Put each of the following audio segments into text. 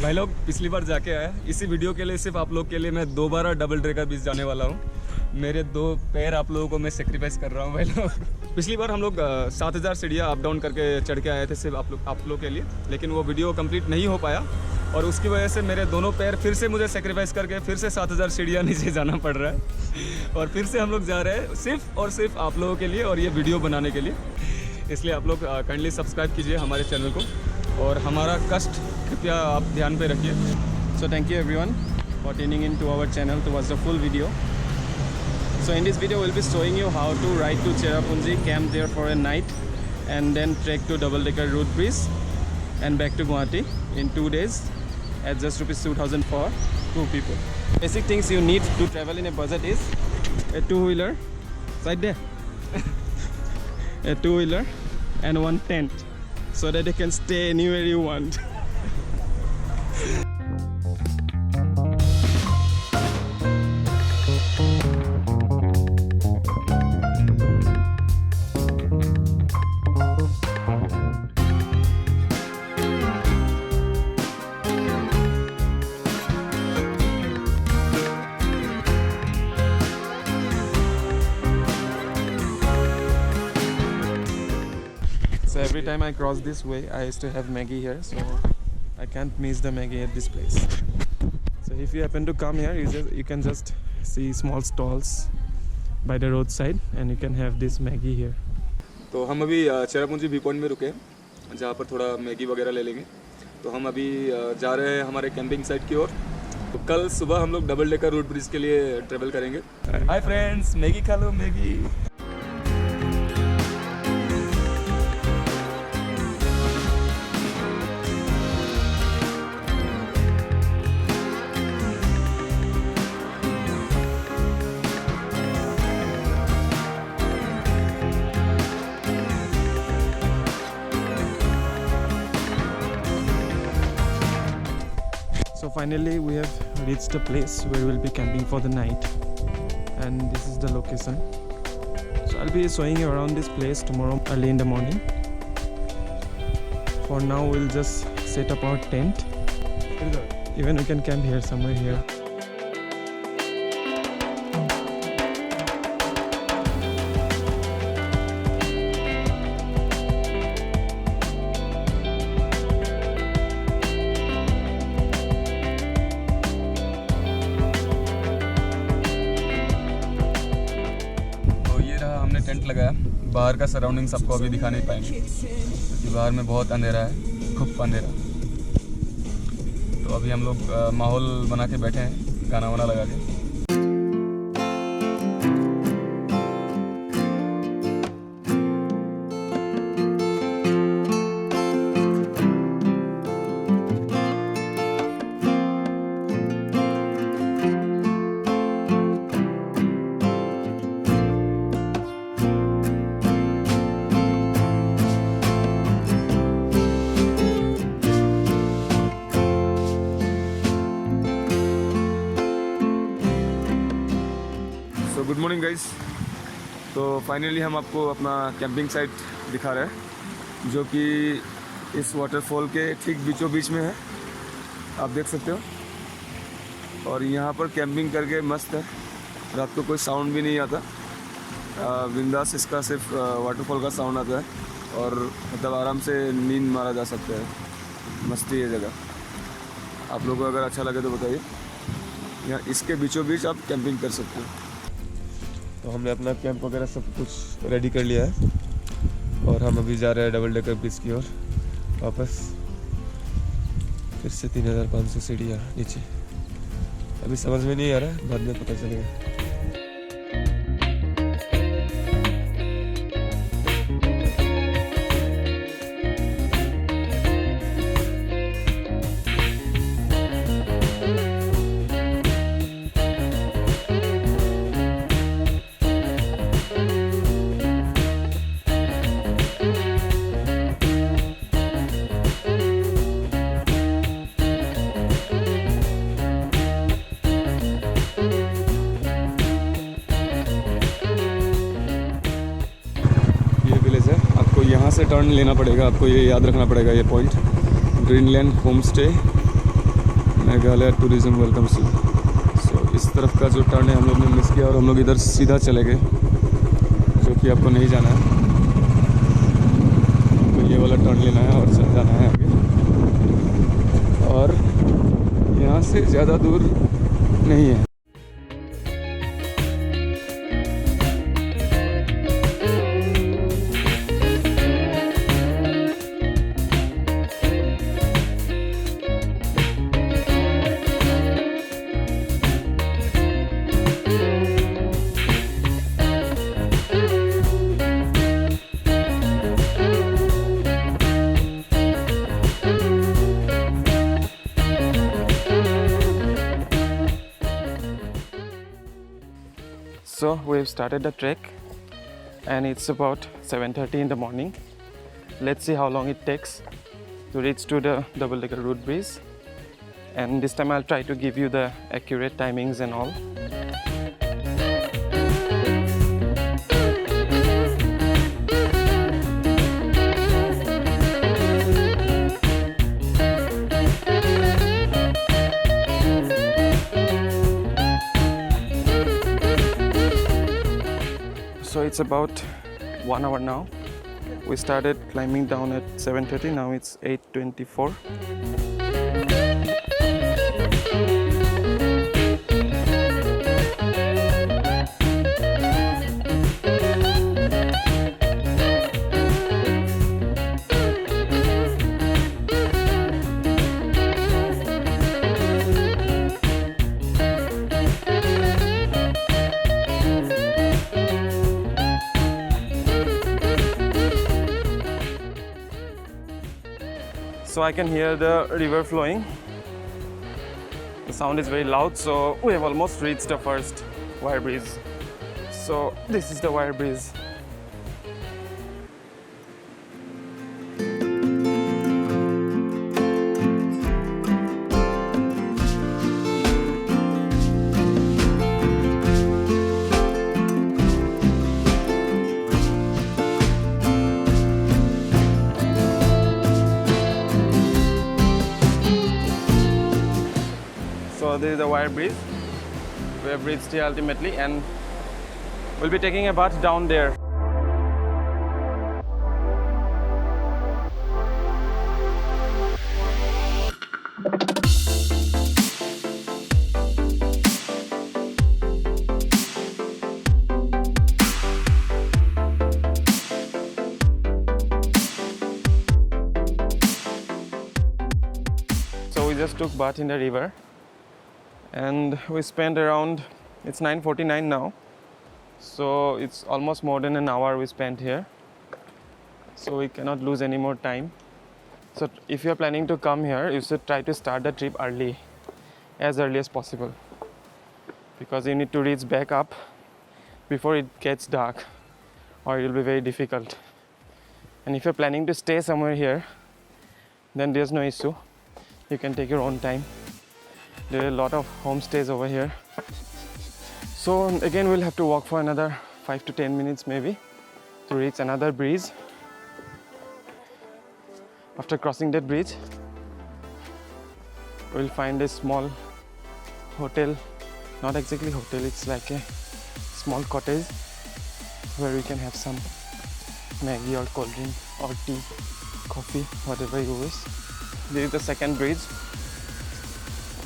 भाई लोग पिछली बार जाके आया, इसी वीडियो के लिए सिर्फ आप लोग के लिए मैं दोबारा डबल ट्रेकर बीच जाने वाला हूँ। मेरे 2 पैर आप लोगों को मैं सेक्रीफाइस कर रहा हूँ भाई लोग। पिछली बार हम लोग 7000 सीढ़ियाँ अप डाउन करके चढ़ के आए थे सिर्फ आप लोग के लिए, लेकिन वो वीडियो कंप्लीट नहीं हो पाया और उसकी वजह से मेरे दोनों पैर फिर से मुझे सेक्रीफाइस करके फिर से 7000 सीढ़ियाँ नीचे जाना पड़ रहा है और फिर से हम लोग जा रहे हैं सिर्फ और सिर्फ आप लोगों के लिए और ये वीडियो बनाने के लिए। इसलिए आप लोग काइंडली सब्सक्राइब कीजिए हमारे चैनल को और हमारा कष्ट कृपया आप ध्यान पे रखिए। So thank you everyone for tuning in to our channel to watch the full video. So in this video we'll be showing you how to ride to Cherrapunji, camp there for a night and then trek to double decker road bridge and back to Guwahati in 2 days at just ₹2,000 for 2 people. Basic things you need to travel in a budget is a 2-wheeler, right there, a 2-wheeler and 1 tent so that you can stay anywhere you want. So every time I cross this way, I used to have Maggie here, so I can't miss the Maggie at this place. So if you happen to come here, you can just see small stalls by the roadside, and you can have this Maggie here. तो हम अभी Cherrapunji view point में रुके हैं, जहाँ पर थोड़ा Maggi वगैरह ले लेंगे। तो हम अभी जा रहे हैं हमारे कैंपिंग साइट की ओर। तो कल सुबह हम लोग डबल डेकर रोड ब्रिज के लिए ट्रेवल करेंगे। हाय फ्रेंड्स, मैगी खा लो Maggi. So finally we have reached the place where we'll be camping for the night, and this is the location. So I'll be showing you around this place tomorrow early in the morning. For now we'll just set up our tent. Even we can camp here, somewhere here. Tent लगाया। बाहर का surroundings आपको अभी दिखा नहीं पाएंगे क्योंकि बाहर में बहुत अंधेरा है, खूब अंधेरा। तो अभी हम लोग माहौल बना के बैठे हैं, गाना वाना लगा के। Good morning guys. तो फाइनली हम आपको अपना कैंपिंग साइट दिखा रहे हैं जो कि इस वाटरफॉल के ठीक बीचों बीच में है, आप देख सकते हो। और यहाँ पर कैंपिंग करके मस्त है, रात को कोई साउंड भी नहीं आता, बिंदास इसका सिर्फ वाटरफॉल का साउंड आता है और मतलब आराम से नींद मारा जा सकता है। मस्ती है जगह। आप लोगों को अगर अच्छा लगे तो बताइए। यहाँ इसके बीचों बीच आप कैंपिंग कर सकते हो। तो हमने अपना कैंप वगैरह सब कुछ रेडी कर लिया है और हम अभी जा रहे हैं डबल डेकर ब्रिज की ओर वापस। फिर से 3500 सीढ़ियाँ नीचे। अभी समझ में नहीं आ रहा है, बाद में पता चलेगा। से टर्न लेना पड़ेगा, आपको ये याद रखना पड़ेगा। ये point Greenland home stay Meghalaya tourism welcomes you. So इस तरफ का जो टर्न है हम लोग ने मिस किया और हम लोग इधर सीधा चले गए, जो कि आपको नहीं जाना है। तो ये वाला टर्न लेना है और चल जाना है आगे, और यहाँ से ज़्यादा दूर नहीं है। So we've started the trek and it's about 7:30 in the morning. Let's see how long it takes to reach to the double-decker route bridge, and this time I'll try to give you the accurate timings and all. So it's about 1 hour now. We started climbing down at 7:30, now it's 8:24. So I can hear the river flowing. The sound is very loud, so we have almost reached the first wire bridge. So this is the wire bridge. So this is the wire bridge. We have reached here ultimately, and we'll be taking a bath down there. So we just took bath in the river, and we spent around, it's 9:49 now, so it's almost more than an hour we spent here, so we cannot lose any more time. So if you are planning to come here, you should try to start the trip early, as early as possible, because you need to reach back up before it gets dark, or it will be very difficult. And if you're planning to stay somewhere here, then there's no issue, you can take your own time. There are a lot of homestays over here. So again, we'll have to walk for another 5 to 10 minutes maybe to reach another bridge. After crossing that bridge, we'll find a small hotel. Not exactly hotel, it's like a small cottage where we can have some Maggie or cold drink or tea, coffee, whatever you wish. This is the second bridge.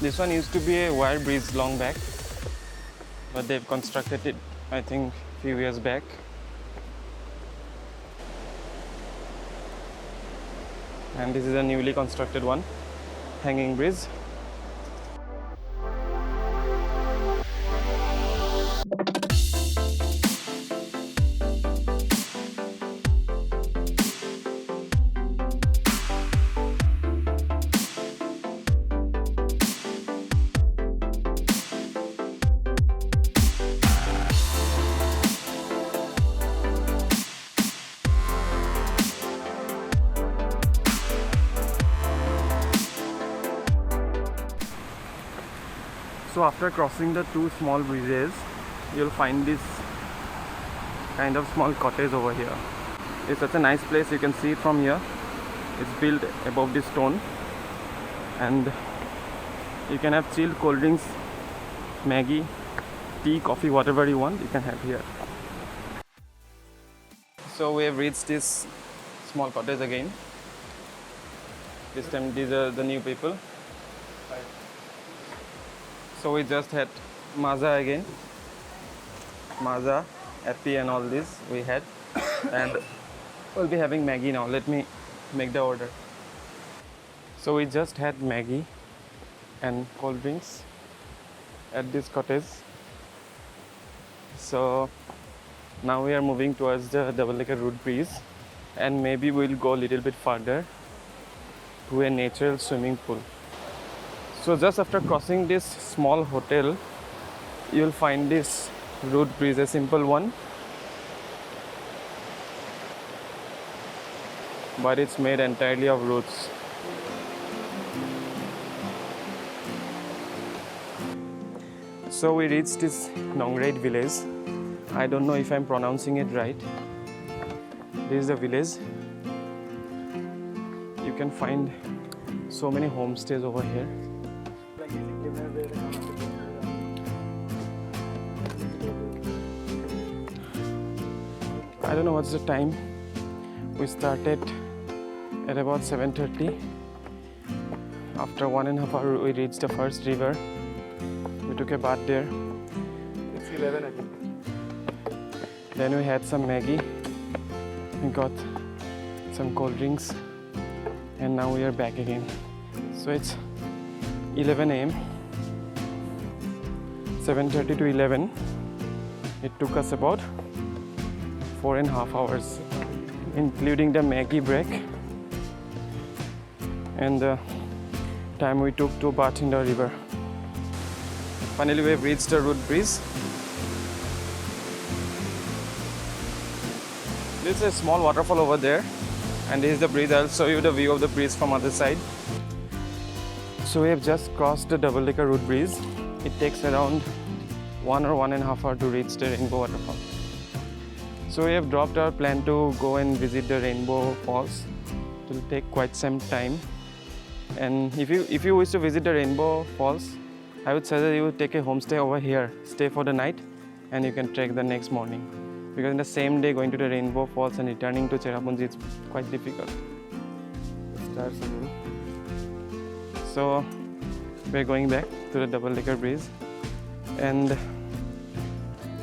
This one used to be a wire bridge long back, but they've constructed it, I think, a few years back. And this is a newly constructed one, hanging bridge. So after crossing the two small bridges, you'll find this kind of small cottage over here. It's such a nice place, you can see it from here. It's built above the stone, and You can have chilled cold drinks, Maggie, tea, coffee, whatever you want, you can have here. So we have reached this small cottage again. This time these are the new people. So we just had maza again. Maza, Appy and all this we had. And we'll be having Maggie now. Let me make the order. So we just had Maggie and cold drinks at this cottage. So now we are moving towards the Double Decker Root Breeze, and maybe we'll go a little bit further to a natural swimming pool. So just after crossing this small hotel, you'll find this Root Breeze, a simple one, but it's made entirely of roots. So we reached this Nongrade village. I don't know if I'm pronouncing it right. This is the village. You can find so many homestays over here. I don't know what's the time. We started at about 7:30. After 1.5 hours, we reached the first river. We took a bath there. It's 11 I think. Then we had some Maggie. We got some cold drinks. And now we are back again. So it's 11 a.m. 7:30 to 11. It took us about 4.5 hours, including the Maggie break and the time we took to bath in the river. Finally, we have reached the Root Breeze. This is a small waterfall over there, and this is the breeze. I'll show you the view of the breeze from other side. So we have just crossed the Double Decker Root Breeze. It takes around 1 or 1.5 hours to reach the Rainbow Waterfall. So we have dropped our plan to go and visit the Rainbow Falls. It will take quite some time. And if you wish to visit the Rainbow Falls, I would suggest you take a homestay over here, stay for the night, and you can trek the next morning. Because in the same day, going to the Rainbow Falls and returning to Cherrapunji is quite difficult. So we're going back to the Double Decker Breeze, and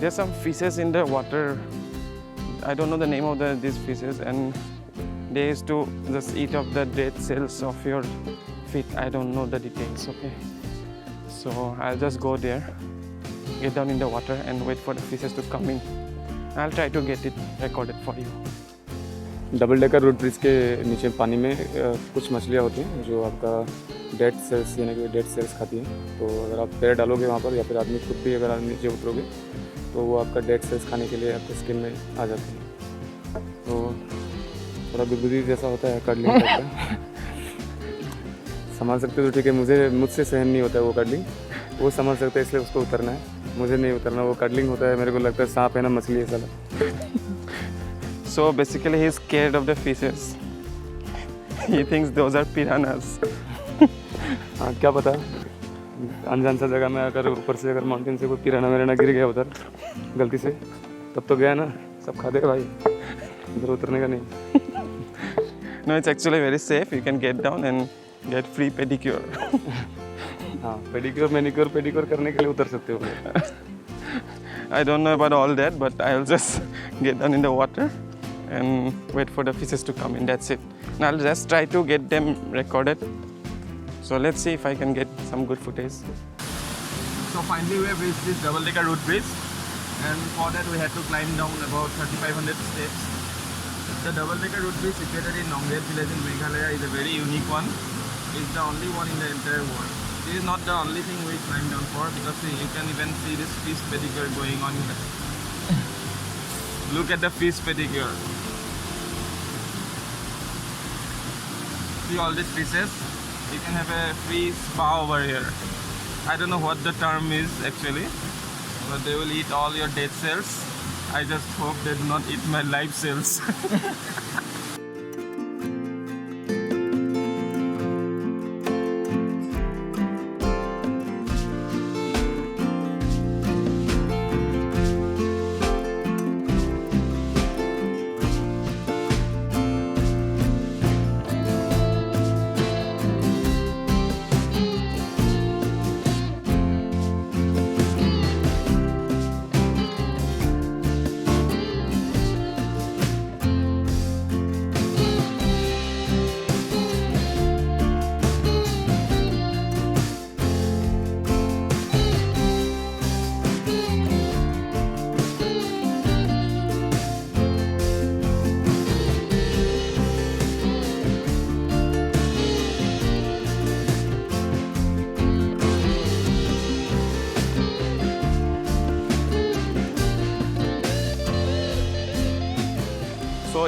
there's some fishes in the water. I don't know the name of these fishes, and they used to just eat up the dead cells of your feet. I don't know the details, okay? So I'll just go there, get down in the water and wait for the fishes to come in. I'll try to get it recorded for you. Double decker root bridge के नीचे पानी में कुछ मछलियाँ होती हैं जो आपका डेड सेल्स यानी कि डेड सेल्स खाती हैं। तो अगर आप पैर डालोगे वहाँ पर या फिर आदमी खुद भी अगर आप नीचे उतरोगे तो वो आपका डेड सेल्स खाने के लिए आपके स्किन में आ जाते हैं। तो थोड़ा गुदगुदी जैसा होता है, कर्लिंग टाइप का। संभाल सकते तो ठीक है, मुझसे सहन नहीं होता है वो कर्लिंग। वो समझ सकते हैं इसलिए उसको उतरना है, मुझे नहीं उतरना। वो कर्लिंग होता है, मेरे को लगता है सांप है ना मछली है साला। So basically he's scared of the fishes. He thinks those are piranhas. हाँ क्या पता, अनजान सा जगह में अगर ऊपर से अगर माउंटेन से कोई पिराना मेरा गिर गया उधर गलती से, तब तो गया ना, सब खा देगा भाई, उधर उतरने का नहीं। No, it's actually very safe. You can get down and get free pedicure. हाँ पेडिक्योर मैनिक्योर पेडिक्योर करने के लिए उतर सकते हो। I don't know about all that, but I'll just get down in the water and wait for the fishes to come in. That's it. Now I'll just try to get them recorded. So let's see if I can get some good footage. So finally we have reached this Double Decker Root Bridge, and for that we had to climb down about 3,500 steps. The Double Decker Root Bridge situated in Nongrade village in Meghalaya is a very unique one. It's the only one in the entire world. This is not the only thing we climbed down for, because you can even see this fish pedicure going on here. Look at the fish pedicure. See all these fishes? You can have a free spa over here. I don't know what the term is actually, but they will eat all your dead cells. I just hope they do not eat my live cells.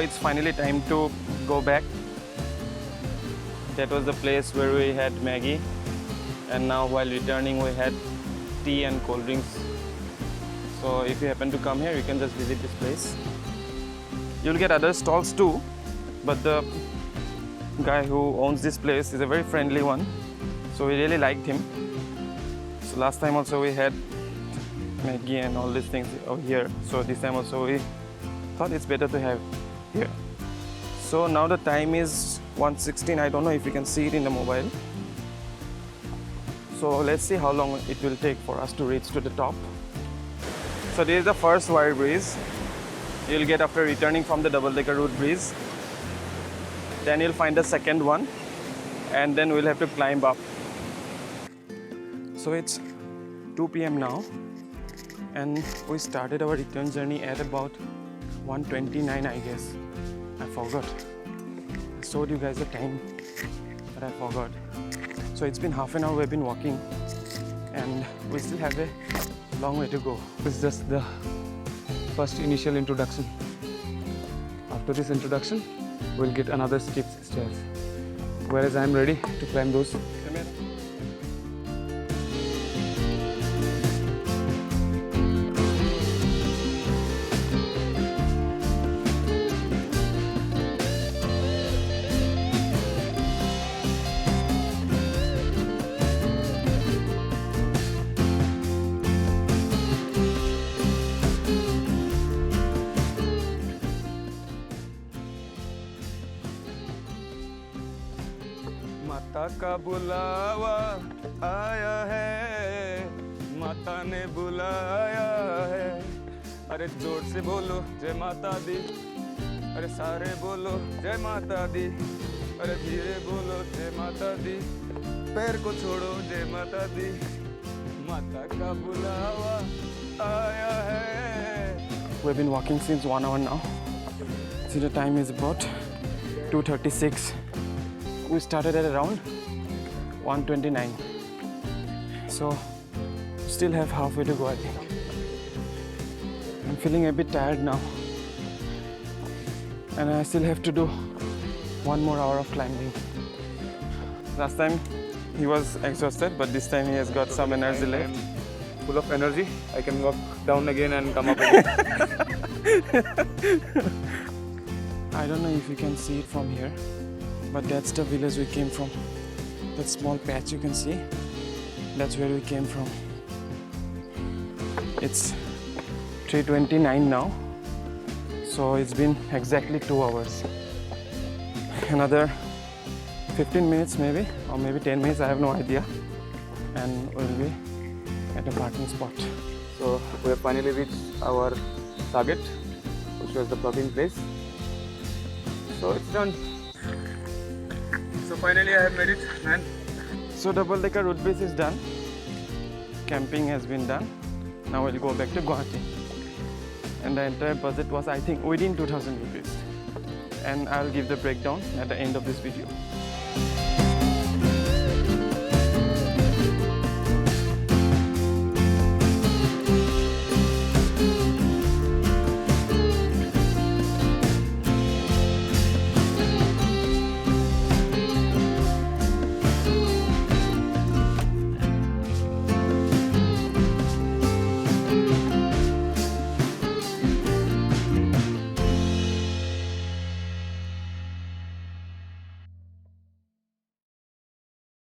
it's finally time to go back. That was the place where we had Maggie, and now while returning we had tea and cold drinks. So if you happen to come here, you can just visit this place. You'll get other stalls too, but the guy who owns this place is a very friendly one, so we really liked him. So last time also we had Maggie and all these things over here, so this time also we thought it's better to have here. So now the time is 1:16. I don't know if you can see it in the mobile. So let's see how long it will take for us to reach to the top. So this is the first wire bridge you'll get after returning from the double-decker route bridge. Then you'll find the second one, and then we'll have to climb up. So it's 2 p.m. now, and we started our return journey at about 1:29, I guess. I forgot. I showed you guys the time, but I forgot. So it's been half an hour we've been walking, and we still have a long way to go. This is just the first initial introduction. After this introduction, we'll get another steep stairs. Whereas I'm ready to climb those. माता का बुलावा आया है, माता ने बुलाया है। अरे जोर से बोलो जय माता दी, अरे सारे बोलो जय माता दी, अरे धीरे बोलो जय माता दी, पैर को छोड़ो जय माता दी, माता का बुलावा आया है। We've been walking since 1 hour now. So the time is about 2:36. We started at around 1:29. So still have halfway to go, I think. I'm feeling a bit tired now, and I still have to do 1 more hour of climbing. Last time he was exhausted, but this time he has got some energy left. Full of energy. I can walk down again and come up again. I don't know if you can see it from here, but that's the village we came from. That small patch you can see, that's where we came from. It's 3:29 now, so it's been exactly 2 hours. Another 15 minutes maybe, or maybe 10 minutes, I have no idea, and we'll be at a parking spot. So we have finally reached our target, which was the parking place. So it's done. So finally I have made it, man. So double-decker route bridge is done. Camping has been done. Now we'll go back to Guwahati. And the entire budget was, I think, within 2,000 rupees. And I'll give the breakdown at the end of this video.